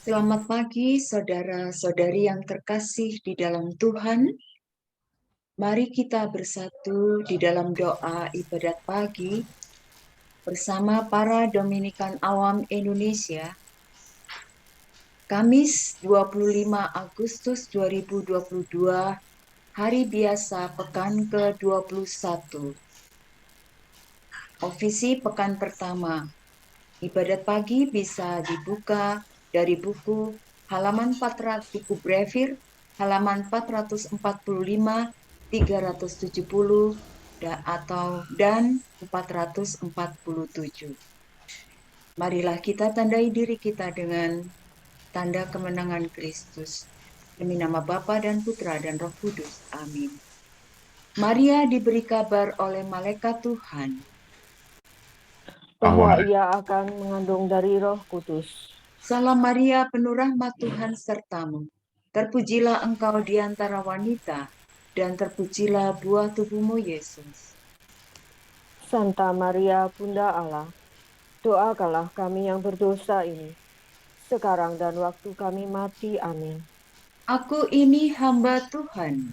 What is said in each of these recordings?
Selamat pagi, saudara-saudari yang terkasih di dalam Tuhan. Mari kita bersatu di dalam doa ibadat pagi bersama para Dominikan Awam Indonesia. Kamis 25 Agustus 2022, hari biasa pekan ke-21. Ofisi pekan pertama. Ibadat pagi bisa dibuka dari buku halaman 400 buku Brevir, halaman 445, 370 dan 447. Marilah kita tandai diri kita dengan tanda kemenangan Kristus. Demi nama Bapa dan Putra dan Roh Kudus. Amin. Maria diberi kabar oleh malaikat Tuhan bahwa ia akan mengandung dari Roh Kudus. Salam Maria, penuh rahmat Tuhan sertamu. Terpujilah engkau di antara wanita, dan terpujilah buah tubuhmu, Yesus. Santa Maria, Bunda Allah, doakanlah kami yang berdosa ini, sekarang dan waktu kami mati. Amin. Aku ini hamba Tuhan.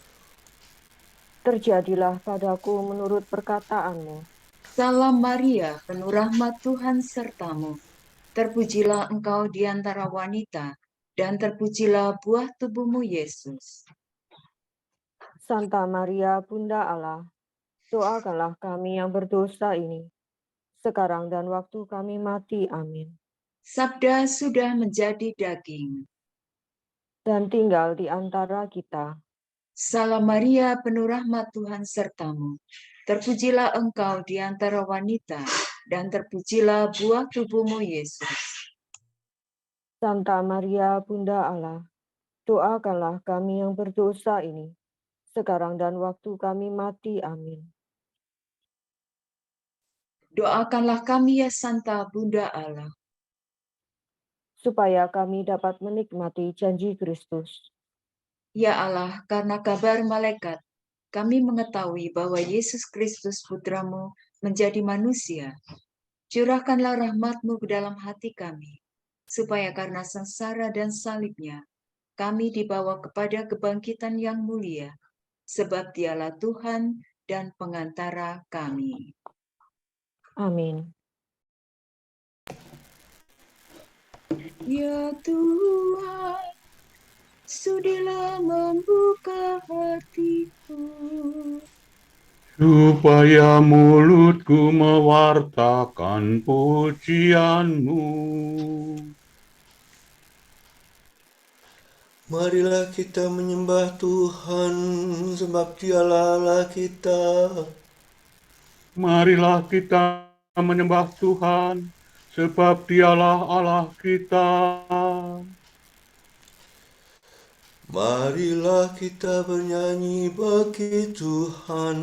Terjadilah padaku menurut perkataanmu. Salam Maria, penuh rahmat Tuhan sertamu. Terpujilah engkau di antara wanita, dan terpujilah buah tubuhmu, Yesus. Santa Maria, Bunda Allah, doakanlah kami yang berdosa ini, sekarang dan waktu kami mati. Amin. Sabda sudah menjadi daging dan tinggal di antara kita. Salam Maria, penuh rahmat Tuhan sertamu. Terpujilah engkau di antara wanita, dan terpujilah buah tubuhmu, Yesus. Santa Maria, Bunda Allah, doakanlah kami yang berdosa ini, sekarang dan waktu kami mati. Amin. Doakanlah kami ya Santa Bunda Allah, supaya kami dapat menikmati janji Kristus. Ya Allah, karena kabar malaikat, kami mengetahui bahwa Yesus Kristus Putramu menjadi manusia. Curahkanlah rahmat-Mu ke dalam hati kami, supaya karena sengsara dan salibnya, kami dibawa kepada kebangkitan yang mulia, sebab Dialah Tuhan dan pengantara kami. Amin. Ya Tuhan, sudilah membuka hatiku, supaya mulutku mewartakan pujian-Mu. Marilah kita menyembah Tuhan, sebab Dialah Allah kita. Marilah kita menyembah Tuhan, sebab Dialah Allah kita. Marilah kita bernyanyi bagi Tuhan,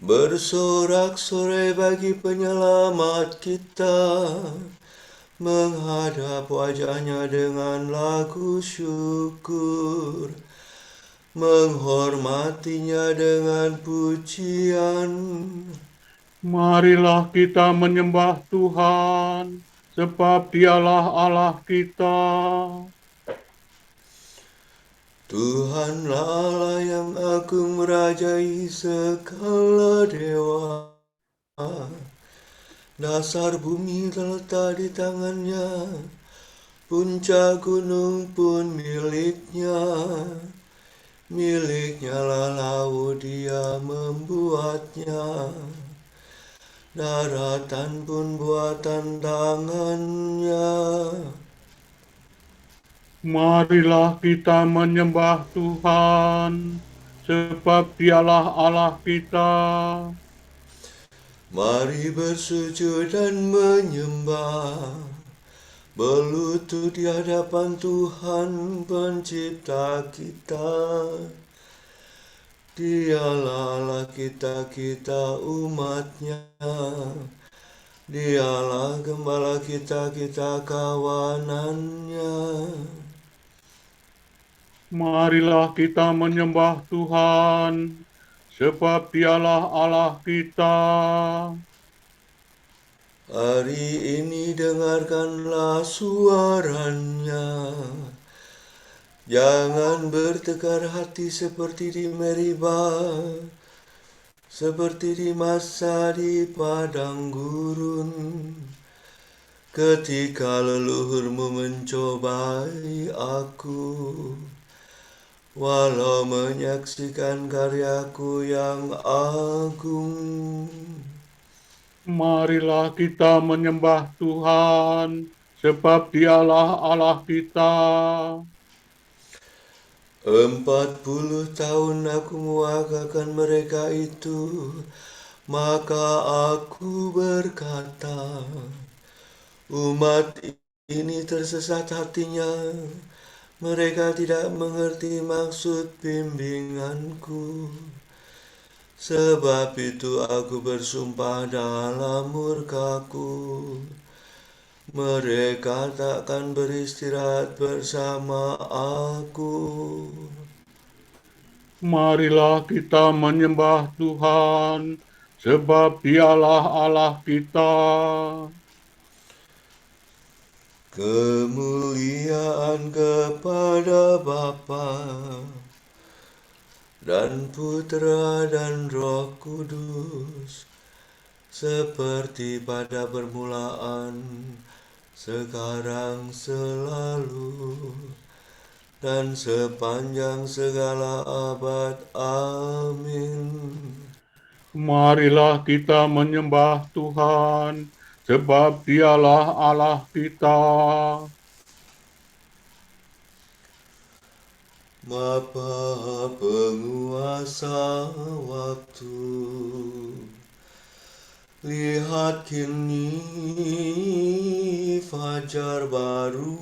bersorak-sorai bagi penyelamat kita, menghadap wajahnya dengan lagu syukur, menghormatinya dengan pujian. Marilah kita menyembah Tuhan, sebab Dialah Allah kita. Tuhanlah Allah yang agung merajai segala dewa. Dasar bumi terletak di tangannya, puncak gunung pun miliknya. Miliknya lah laut Dia membuatnya, daratan pun buatan tangannya. Marilah kita menyembah Tuhan, sebab Dialah Allah kita. Mari bersujud dan menyembah, berlutut di hadapan Tuhan pencipta kita. Dialah Allah kita, kita umatnya. Dialah gembala kita, kita kawanannya. Marilah kita menyembah Tuhan, sebab Dialah Allah kita. Hari ini dengarkanlah suaranya. Jangan bertekar hati seperti di Meribah, seperti di masa di padang gurun, ketika leluhurmu mencobai aku, walau menyaksikan karyaku yang agung. Marilah kita menyembah Tuhan, sebab Dialah Allah kita. 40 tahun aku mewagakan mereka itu, maka aku berkata, umat ini tersesat hatinya, mereka tidak mengerti maksud bimbinganku. Sebab itu aku bersumpah dalam murkaku, mereka takkan beristirahat bersama aku. Marilah kita menyembah Tuhan, sebab Dialah Allah kita. Kemuliaan kepada Bapa dan Putra dan Roh Kudus, seperti pada permulaan, sekarang, selalu, dan sepanjang segala abad. Amin. Marilah kita menyembah Tuhan, sebab Dialah Allah kita. Bapa penguasa waktu, lihat kini fajar baru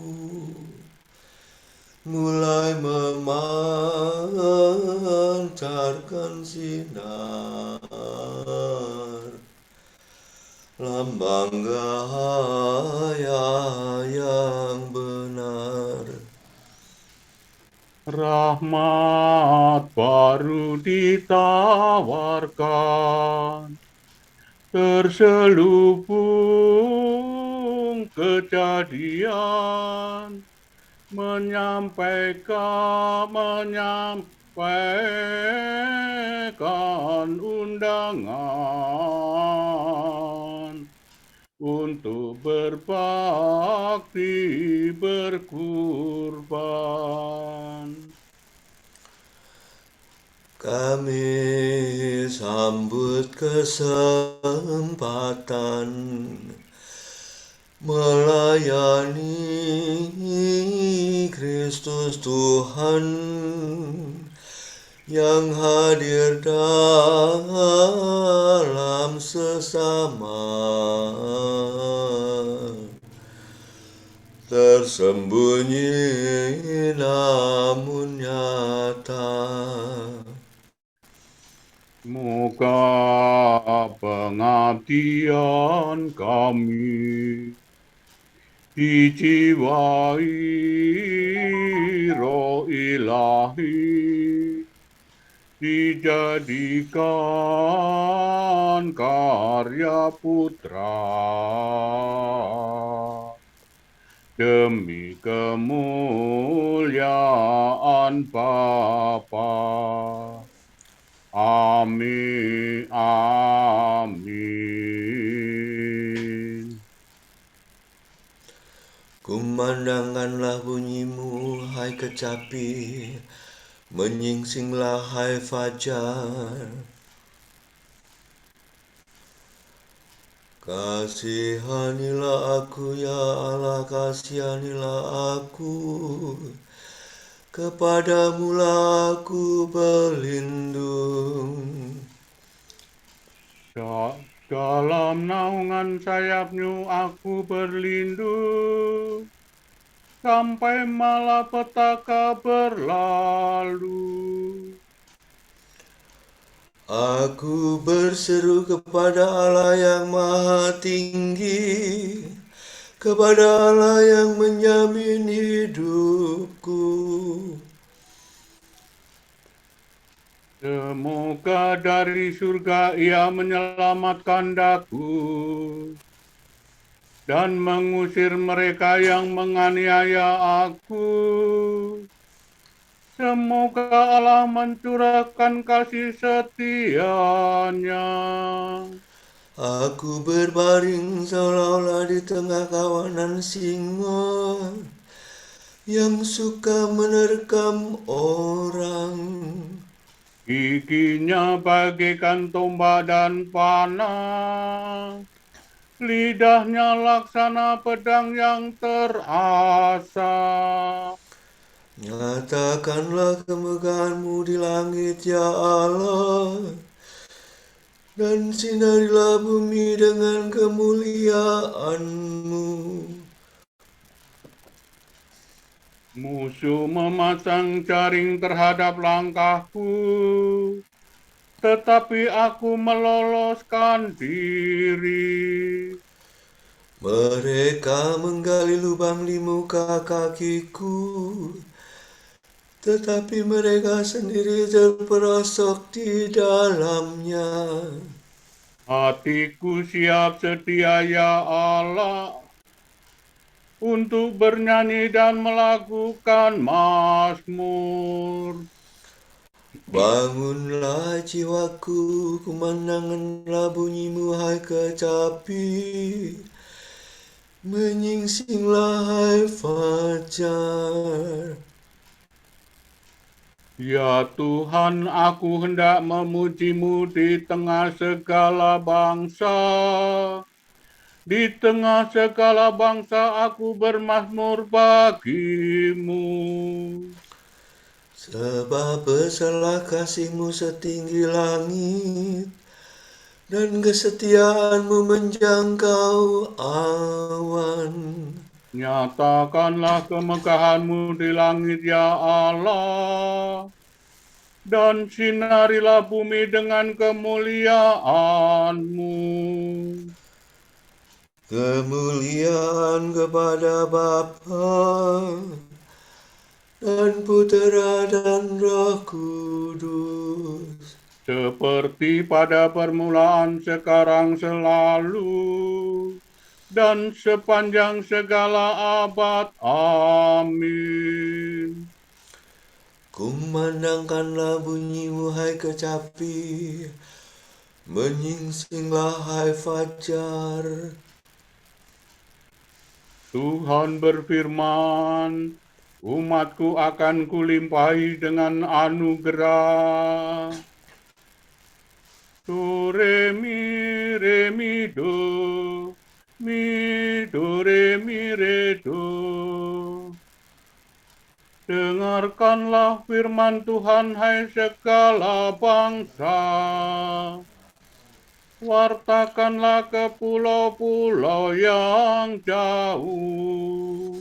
mulai memancarkan sinar, lambang gaya yang benar. Rahmat baru ditawarkan, terselubung kejadian, menyampaikan undangan untuk berbakti berkurban. Kami sambut kesempatan melayani Kristus Tuhan yang hadir dalam sesama, tersembunyi namun nyata. Moga pengabdian kami dijiwai roh ilahi, dijadikan karya putra, demi kemuliaan Bapa. Amin, amin. Kumandangkanlah bunyimu, hai kecapi, menyingsinglah, hai fajar. Kasihanilah aku, ya Allah, kasihanilah aku. Kepadamulah aku berlindung. Dalam naungan sayap-Mu aku berlindung, sampai malapetaka berlalu. Aku berseru kepada Allah yang Maha Tinggi, kepada Allah yang menjamin hidupku. Semoga dari surga Ia menyelamatkan daku, dan mengusir mereka yang menganiaya aku. Semoga Allah mencurahkan kasih setia-Nya. Aku berbaring seolah-olah di tengah kawanan singa yang suka menerkam orang. Giginya bagaikan tombak dan panah, lidahnya laksana pedang yang terasap. Nyatakanlah kemegahan-Mu di langit, ya Allah, dan sinarilah bumi dengan kemuliaan-Mu. Musuh memasang jaring terhadap langkahku, tetapi aku meloloskan diri. Mereka menggali lubang di muka kakiku, tetapi mereka sendiri terperosok di dalamnya. Hatiku siap sedia, ya Allah, untuk bernyanyi dan melakukan mazmur. Bangunlah jiwaku, kumandangkanlah bunyi-Mu, hai kecapi. Menyingsinglah, hai fajar. Ya Tuhan, aku hendak memuji-Mu di tengah segala bangsa. Di tengah segala bangsa aku bermazmur bagi-Mu. Sebab besarlah kasih-Mu setinggi langit, dan kesetiaan-Mu menjangkau awan. Nyatakanlah kemegahan-Mu di langit, ya Allah, dan sinarilah bumi dengan kemuliaan-Mu. Kemuliaan kepada Bapa dan Putera dan Roh Kudus, Seperti pada permulaan, sekarang, selalu, dan sepanjang segala abad. Amin. kumandangkanlah bunyi-Mu, hai kecapi. Menyingsinglah, hai fajar. Tuhan berfirman, umatku akan kulimpahi dengan anugerah. Do, re, mi, do. Mi, do, re, do. Dengarkanlah firman Tuhan, hai segala bangsa. Wartakanlah ke pulau-pulau yang jauh.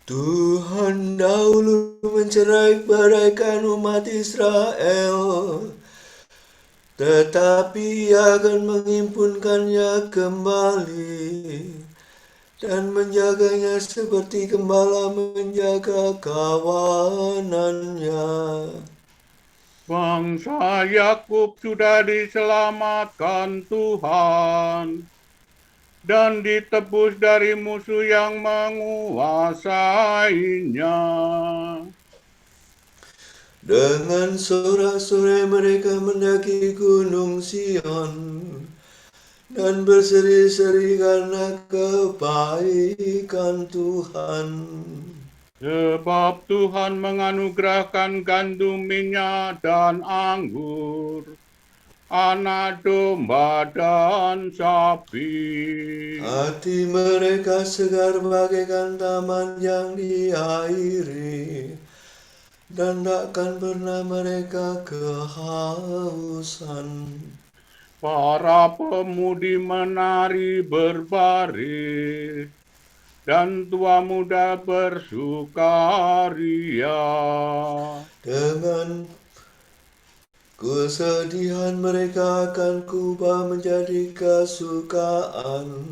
Tuhan dahulu mencerai-beraikan umat Israel, tetapi Ia akan menghimpunkannya kembali dan menjaganya seperti gembala menjaga kawanannya. Bangsa Yakub sudah diselamatkan Tuhan dan ditebus dari musuh yang menguasainya. Dengan sorak-sorai mereka mendaki gunung Sion dan berseri-seri karena kebaikan Tuhan. Sebab Tuhan menganugerahkan gandum, minyak, dan anggur, anak domba dan sapi. Hati mereka segar bagaikan taman yang diairi, dan takkan pernah mereka kehausan. Para pemudi menari berbaris, dan tua muda bersukaria. Dengan kesedihan mereka akan kubah menjadi kesukaan.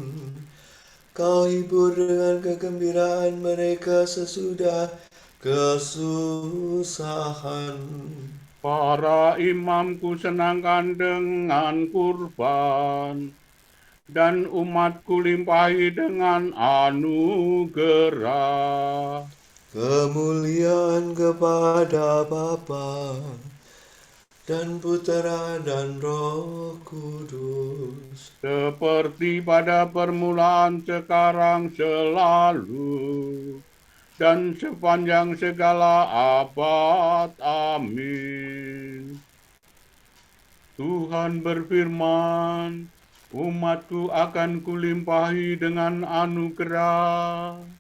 Kau hibur dengan kegembiraan mereka sesudah kesusahan. Para imamku senangkan dengan kurban, dan umatku limpahi dengan anugerah. Kemuliaan kepada Bapa dan Putera dan Roh Kudus. Seperti pada permulaan, sekarang, selalu, dan sepanjang segala abad. Amin. Tuhan berfirman, umatku akan kulimpahi dengan anugerah.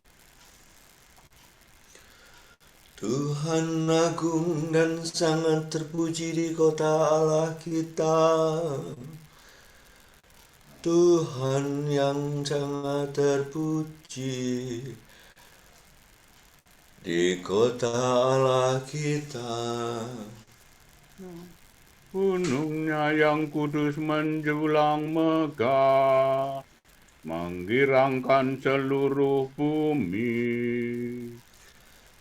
Tuhan agung dan sangat terpuji di kota Allah kita. Tuhan yang sangat terpuji di kota Allah kita. Gunungnya yang kudus menjulang megah, menggirangkan seluruh bumi.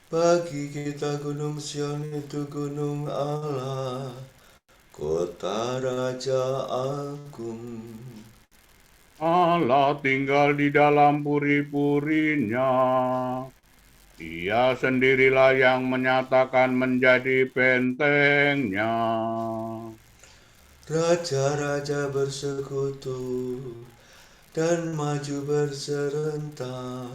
Bagi kita Gunung Sion itu gunung Allah, kota Raja Agung. Allah tinggal di dalam puri-purinya. Dia sendirilah yang menyatakan menjadi bentengnya. Raja-raja bersekutu dan maju berserentak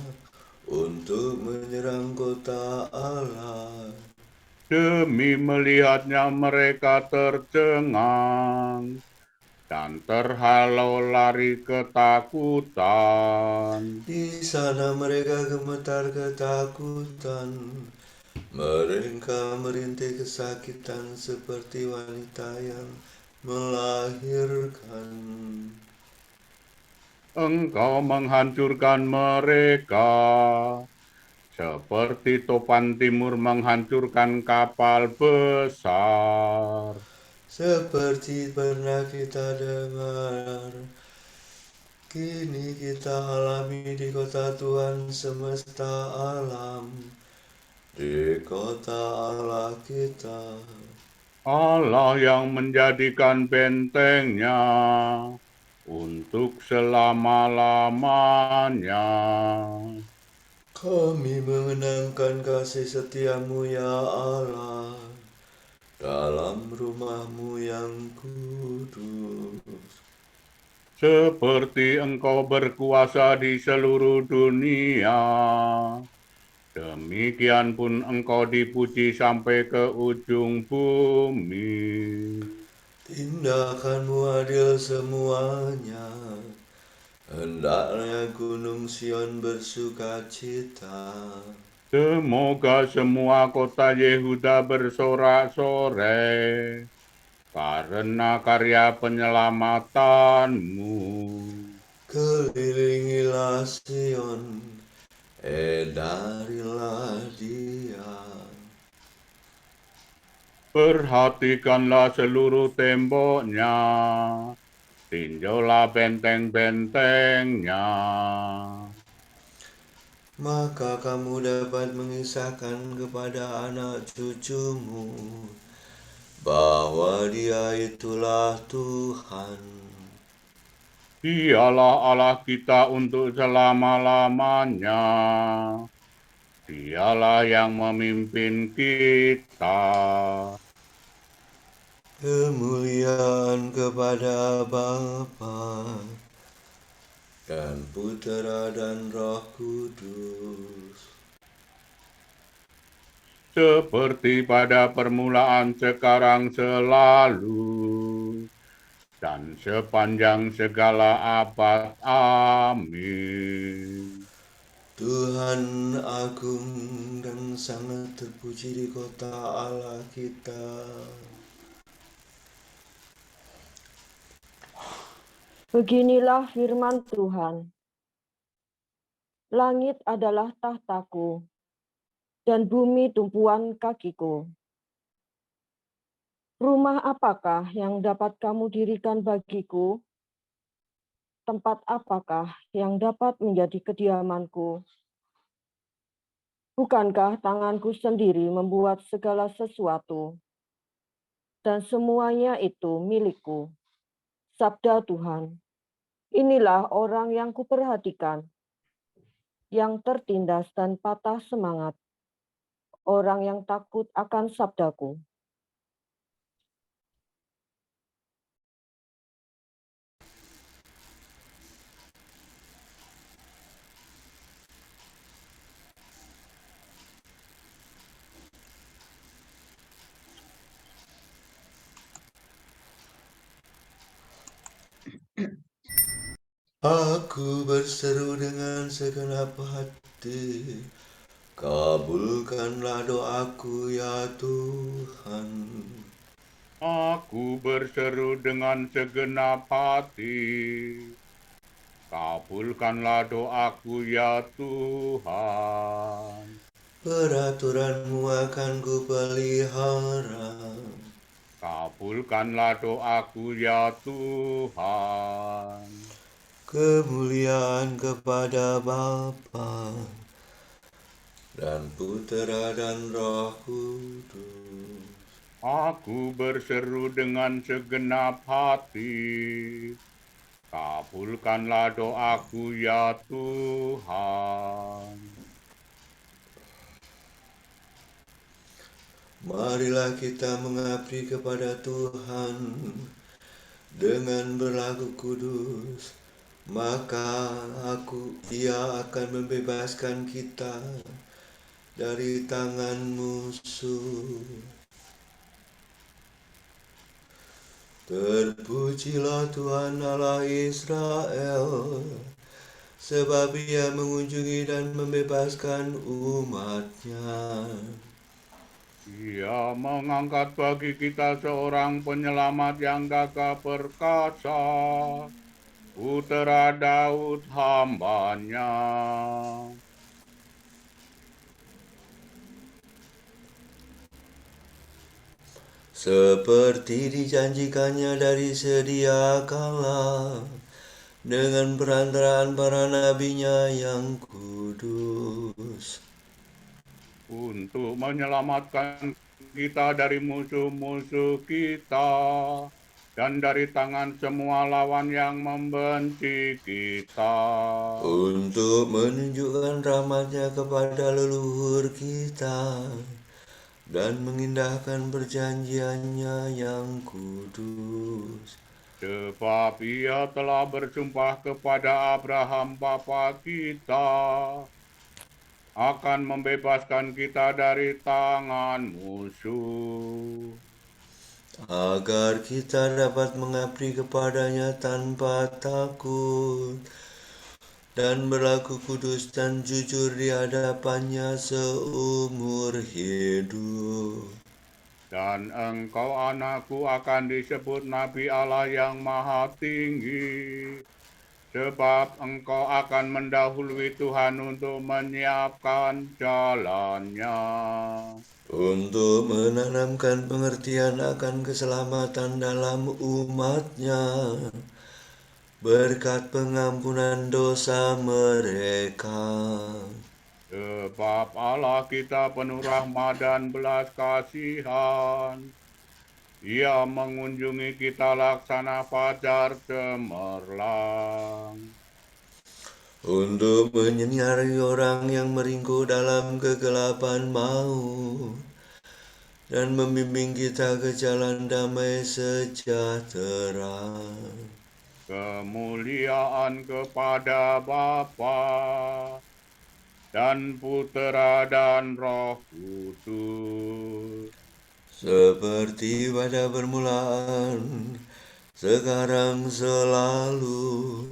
untuk menyerang kota Allah. Demi melihatnya mereka tercengang dan terhalau lari ketakutan. Di sana mereka gemetar ketakutan. Mereka merintih kesakitan seperti wanita yang melahirkan. Engkau menghancurkan mereka, seperti topan timur menghancurkan kapal besar. Seperti pernah kita dengar, kini kita alami di kota Tuhan semesta alam, di kota Allah kita. Allah yang menjadikan bentengnya untuk selama-lamanya. Kami mengenangkan kasih setiamu ya Allah, dalam rumahmu yang kudus. Seperti engkau berkuasa di seluruh dunia, demikian pun engkau dipuji sampai ke ujung bumi. Tindakanmu adil semuanya, hendaknya Gunung Sion bersuka cita. Semoga semua kota Yehuda bersorak-sorai karena karya penyelamatanmu. Kelilingilah Sion, edarilah dia. Perhatikanlah seluruh temboknya, tinjaulah benteng-bentengnya. Maka kamu dapat mengisahkan kepada anak cucumu bahwa Dia itulah Tuhan. Dialah Allah kita untuk selama-lamanya. Dialah yang memimpin kita. Kemuliaan kepada Bapa dan Putera dan Roh Kudus. Seperti pada permulaan, sekarang, selalu, dan sepanjang segala abad. Amin. Tuhan agung dan sangat terpuji di kota Allah kita. Beginilah firman Tuhan. Langit adalah tahtaku, dan bumi tumpuan kakiku. Rumah apakah yang dapat kamu dirikan bagiku? Tempat apakah yang dapat menjadi kediamanku? Bukankah tanganku sendiri membuat segala sesuatu? Dan semuanya itu milikku, sabda Tuhan, Inilah orang yang kuperhatikan, yang tertindas dan patah semangat, orang yang takut akan sabdaku. Aku berseru dengan segenap hati, kabulkanlah doaku ya Tuhan. Aku berseru dengan segenap hati, kabulkanlah doaku ya Tuhan. Peraturan-Mu akan kupelihara, Kabulkanlah doaku ya Tuhan. kemuliaan kepada Bapa dan Putera dan Roh Kudus. Aku berseru dengan segenap hati, kabulkanlah doaku ya Tuhan. Marilah kita mengabdi kepada Tuhan dengan berlaku kudus, maka Ia akan membebaskan kita dari tangan musuh. Terpujilah Tuhan Allah Israel, sebab Ia mengunjungi dan membebaskan umat-Nya. Ia mengangkat bagi kita seorang penyelamat yang gagah perkasa, Putera Daud hambanya. Seperti dijanjikannya dari sedia kala, dengan perantaraan para nabinya yang kudus. Untuk menyelamatkan kita dari musuh-musuh kita dan dari tangan semua lawan yang membenci kita. Untuk menunjukkan rahmat-Nya kepada leluhur kita dan mengindahkan perjanjian-Nya yang kudus. Sebab Ia telah bersumpah kepada Abraham bapa kita akan membebaskan kita dari tangan musuh, Agar kita dapat mengabdi kepada-Nya tanpa takut dan berlaku kudus dan jujur di hadapan-Nya seumur hidup. dan engkau anakku akan disebut Nabi Allah yang Maha Tinggi, sebab engkau akan mendahului Tuhan untuk menyiapkan jalannya, Untuk menanamkan pengertian akan keselamatan dalam umat-Nya, berkat pengampunan dosa mereka. sebab Allah kita penuh rahmat dan belas kasihan. Ia mengunjungi kita laksana fajar cemerlang, Untuk menyinari orang yang meringkuk dalam kegelapan maut, dan membimbing kita ke jalan damai sejahtera. kemuliaan kepada Bapa dan Putera dan Roh Kudus, Seperti pada permulaan, sekarang, selalu,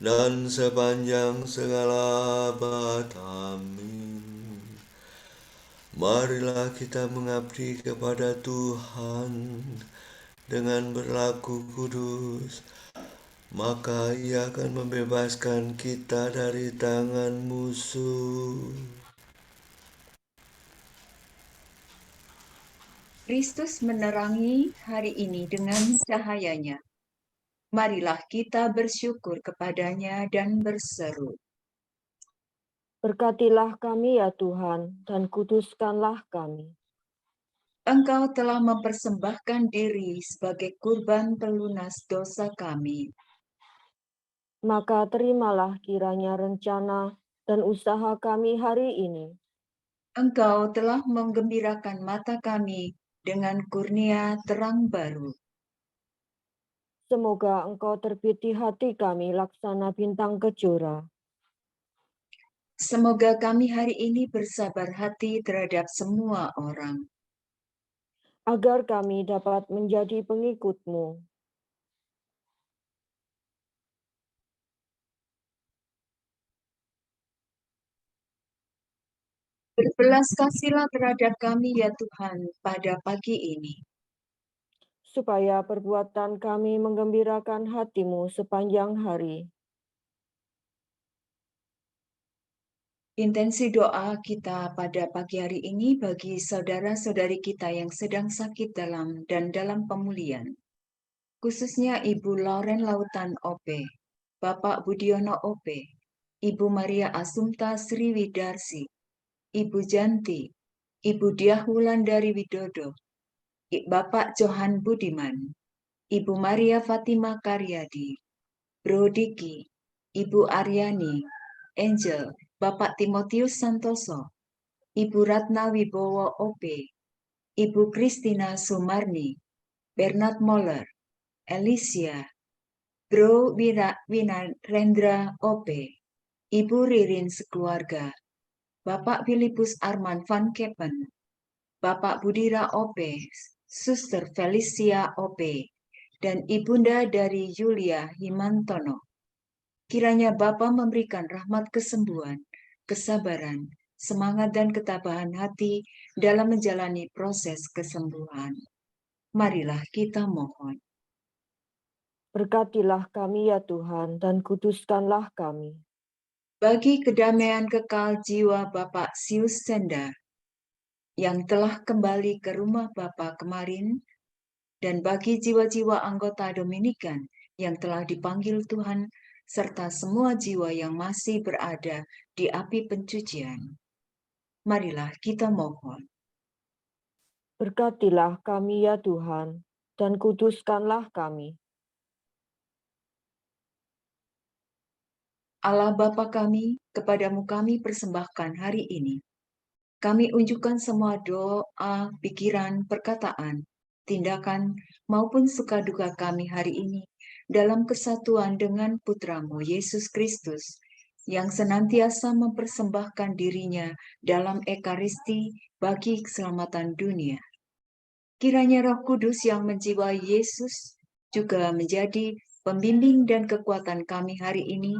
dan sepanjang segala abad. Amin. Marilah kita mengabdi kepada Tuhan dengan berlaku kudus, maka Ia akan membebaskan kita dari tangan musuh. Kristus menerangi hari ini dengan cahayanya. Marilah kita bersyukur kepadanya dan berseru. Berkatilah kami ya Tuhan, dan kuduskanlah kami. Engkau telah mempersembahkan diri sebagai kurban pelunas dosa kami. Maka terimalah kiranya rencana dan usaha kami hari ini. Engkau telah menggembirakan mata kami dengan kurnia terang baru. Semoga Engkau terbit di hati kami laksana bintang kejora. Semoga kami hari ini bersabar hati terhadap semua orang. Agar kami dapat menjadi pengikut-Mu. Berbelas kasihlah terhadap kami ya Tuhan pada pagi ini. Supaya perbuatan kami menggembirakan hati-Mu sepanjang hari. Intensi doa kita pada pagi hari ini bagi saudara-saudari kita yang sedang sakit dalam pemulihan. Khususnya Ibu Lauren Lautan OP, Bapak Budiono OP, Ibu Maria Asumta Sriwidarsi, Ibu Janti, Ibu Diah Wulandari Widodo, Bapak Johan Budiman, Ibu Maria Fatima Karyadi, Bro Diki, Ibu Aryani, Angel, Bapak Timotius Santoso, Ibu Ratna Wibowo OP, Ibu Kristina Sumarni, Bernard Moller, Alicia, Bro Winarendra OP, Ibu Ririn sekeluarga, Bapak Filipus Arman Van Kepen, Bapak Budira OP, Suster Felicia OP, dan Ibunda dari Yulia Himantono. Kiranya Bapa memberikan rahmat kesembuhan, kesabaran, semangat dan ketabahan hati dalam menjalani proses kesembuhan. Marilah kita mohon. Berkatilah kami ya Tuhan dan kuduskanlah kami. Bagi kedamaian kekal jiwa Bapak Sius Senda yang telah kembali ke rumah Bapa kemarin, dan bagi jiwa-jiwa anggota Dominikan yang telah dipanggil Tuhan, serta semua jiwa yang masih berada di api pencucian. Marilah kita mohon. Berkatilah kami ya Tuhan dan kuduskanlah kami. Allah Bapa kami, kepadamu kami persembahkan hari ini. Kami unjukkan semua doa, pikiran, perkataan, tindakan, maupun suka duka kami hari ini dalam kesatuan dengan Putramu Yesus Kristus yang senantiasa mempersembahkan dirinya dalam Ekaristi bagi keselamatan dunia. Kiranya Roh Kudus yang menjiwai Yesus juga menjadi pembimbing dan kekuatan kami hari ini,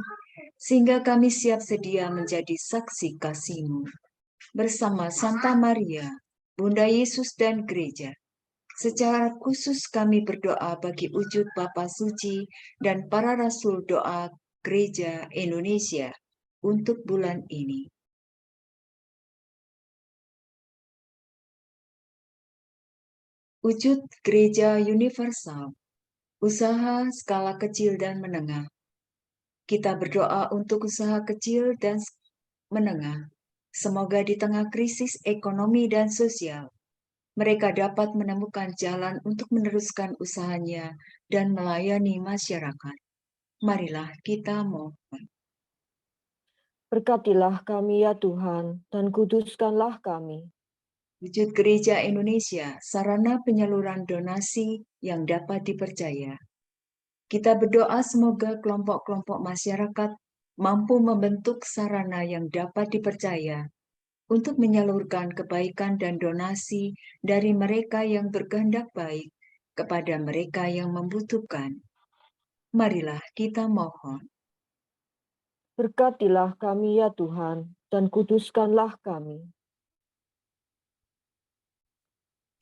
sehingga kami siap sedia menjadi saksi kasih-Mu. Bersama Santa Maria, Bunda Yesus dan Gereja, secara khusus kami berdoa bagi wujud Bapa Suci dan para Rasul doa Gereja Indonesia untuk bulan ini. Wujud Gereja Universal, usaha skala kecil dan menengah. Kita berdoa untuk usaha kecil dan menengah. Semoga di tengah krisis ekonomi dan sosial, mereka dapat menemukan jalan untuk meneruskan usahanya dan melayani masyarakat. Marilah kita mohon. Berkatilah kami ya Tuhan dan kuduskanlah kami. Wujud Gereja Indonesia, sarana penyaluran donasi yang dapat dipercaya. Kita berdoa semoga kelompok-kelompok masyarakat mampu membentuk sarana yang dapat dipercaya untuk menyalurkan kebaikan dan donasi dari mereka yang berkehendak baik kepada mereka yang membutuhkan. Marilah kita mohon. Berkatilah kami ya Tuhan dan kuduskanlah kami.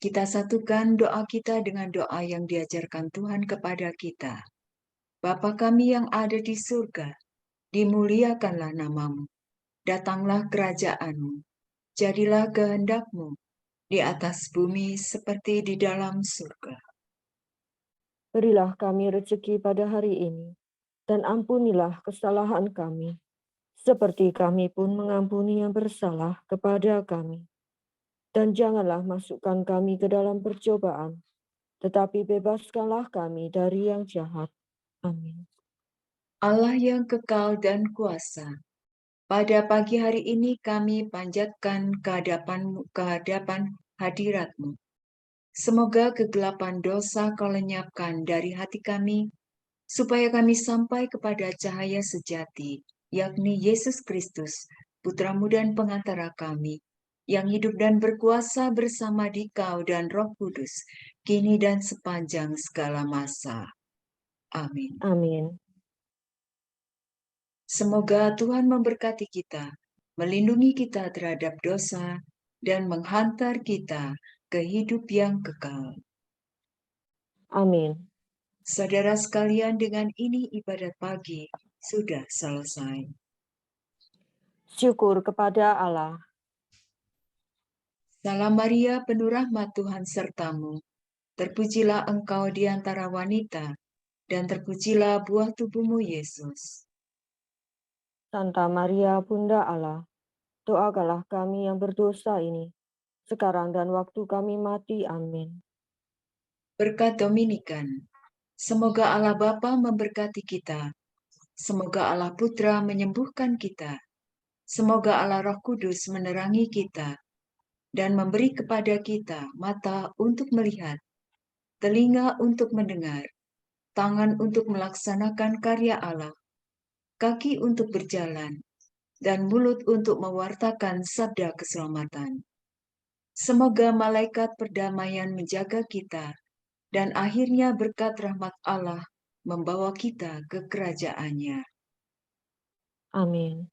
Kita satukan doa kita dengan doa yang diajarkan Tuhan kepada kita. Bapa kami yang ada di surga, dimuliakanlah namamu. Datanglah kerajaan-Mu. Jadilah kehendak-Mu di atas bumi seperti di dalam surga. Berilah kami rezeki pada hari ini, dan ampunilah kesalahan kami, seperti kami pun mengampuni yang bersalah kepada kami. Dan janganlah masukkan kami ke dalam percobaan, tetapi bebaskanlah kami dari yang jahat. Amin. Allah yang kekal dan kuasa, pada pagi hari ini kami panjatkan kehadapan hadirat-Mu. Semoga kegelapan dosa Kau lenyapkan dari hati kami, supaya kami sampai kepada cahaya sejati, yakni Yesus Kristus, Putra-Mu dan pengantara kami, yang hidup dan berkuasa bersama Dikau dan Roh Kudus, kini dan sepanjang segala masa. Amin. Amin. Semoga Tuhan memberkati kita, melindungi kita terhadap dosa, dan menghantar kita ke hidup yang kekal. Amin. Saudara sekalian, dengan ini ibadat pagi sudah selesai. Syukur kepada Allah. Salam Maria, penuh rahmat Tuhan sertamu. Terpujilah engkau di antara wanita, dan terpujilah buah tubuhmu, Yesus. Santa Maria, Bunda Allah, doakanlah kami yang berdosa ini, sekarang dan waktu kami mati. Amin. Berkat Dominikan, semoga Allah Bapa memberkati kita, semoga Allah Putra menyembuhkan kita, semoga Allah Roh Kudus menerangi kita, dan memberi kepada kita mata untuk melihat, telinga untuk mendengar, tangan untuk melaksanakan karya Allah, kaki untuk berjalan, dan mulut untuk mewartakan sabda keselamatan. Semoga malaikat perdamaian menjaga kita, dan akhirnya berkat rahmat Allah membawa kita ke kerajaannya. Amin.